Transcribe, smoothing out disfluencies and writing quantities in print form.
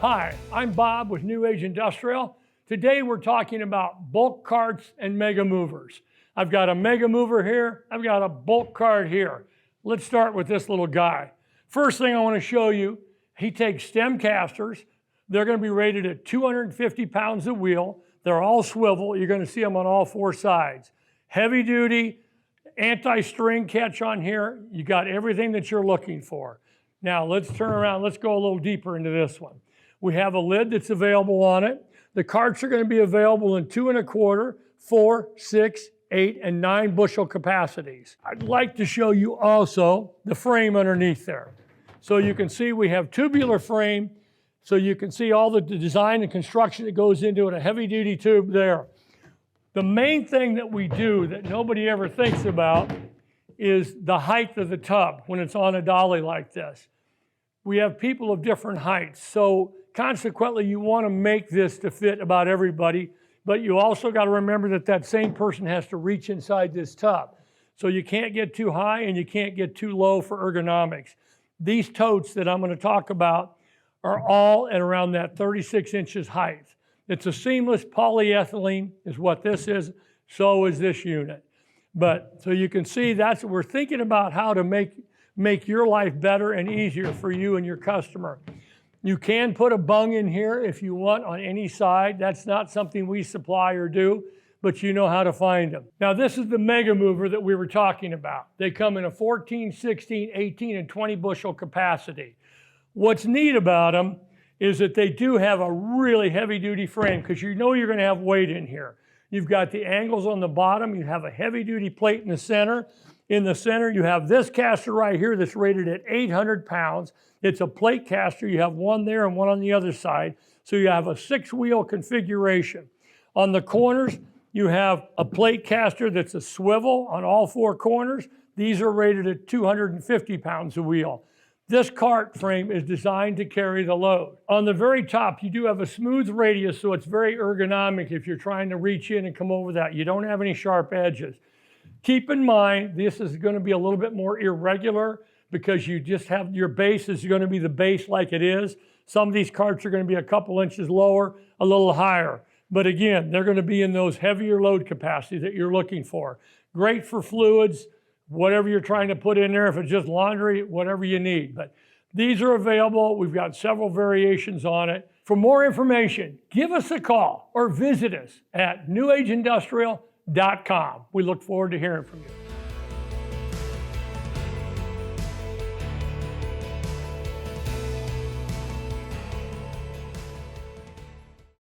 Hi, I'm Bob with New Age Industrial. Today we're talking about bulk carts and mega movers. I've got a mega mover here, I've got a bulk cart here. Let's start with this little guy. First thing I want to show you, he takes stem casters. They're going to be rated at 250 pounds a wheel. They're all swivel. You're going to see them on all four sides. Heavy duty, anti-string catch on here. You got everything that you're looking for. Now let's turn around, let's go a little deeper into this one. We have a lid that's available on it. The carts are going to be available in 2 1/4, 4, 6, 8, and 9 bushel capacities. I'd like to show you also the frame underneath there. So you can see we have tubular frame, so you can see all the design and construction that goes into it, a heavy duty tube there. The main thing that we do that nobody ever thinks about is the height of the tub when it's on a dolly like this. We have people of different heights, so consequently you want to make this to fit about everybody, but you also got to remember that that same person has to reach inside this tub. So you can't get too high and you can't get too low for ergonomics. These totes that I'm going to talk about are all at around that 36 inches height. It's a seamless polyethylene is what this is, so is this unit. But so you can see that's what we're thinking about, how to make your life better and easier for you and your customer. You can put a bung in here if you want on any side. That's not something we supply or do, but you know how to find them. Now this is the mega mover that we were talking about. They come in a 14, 16, 18, and 20 bushel capacity. What's neat about them is that they do have a really heavy duty frame because you know you're going to have weight in here. You've got the angles on the bottom. You have a heavy duty plate in the center. In the center, you have this caster right here that's rated at 800 pounds. It's a plate caster. You have one there and one on the other side. So you have a 6-wheel configuration. On the corners, you have a plate caster that's a swivel on all 4 corners. These are rated at 250 pounds a wheel. This cart frame is designed to carry the load. On the very top, you do have a smooth radius, so it's very ergonomic if you're trying to reach in and come over that. You don't have any sharp edges. Keep in mind, this is going to be a little bit more irregular because you just have your base is going to be the base like it is. Some of these carts are going to be a couple inches lower, a little higher. But again, they're going to be in those heavier load capacities that you're looking for. Great for fluids, whatever you're trying to put in there, if it's just laundry, whatever you need. But these are available. We've got several variations on it. For more information, give us a call or visit us at newageindustrial.com. We look forward to hearing from you.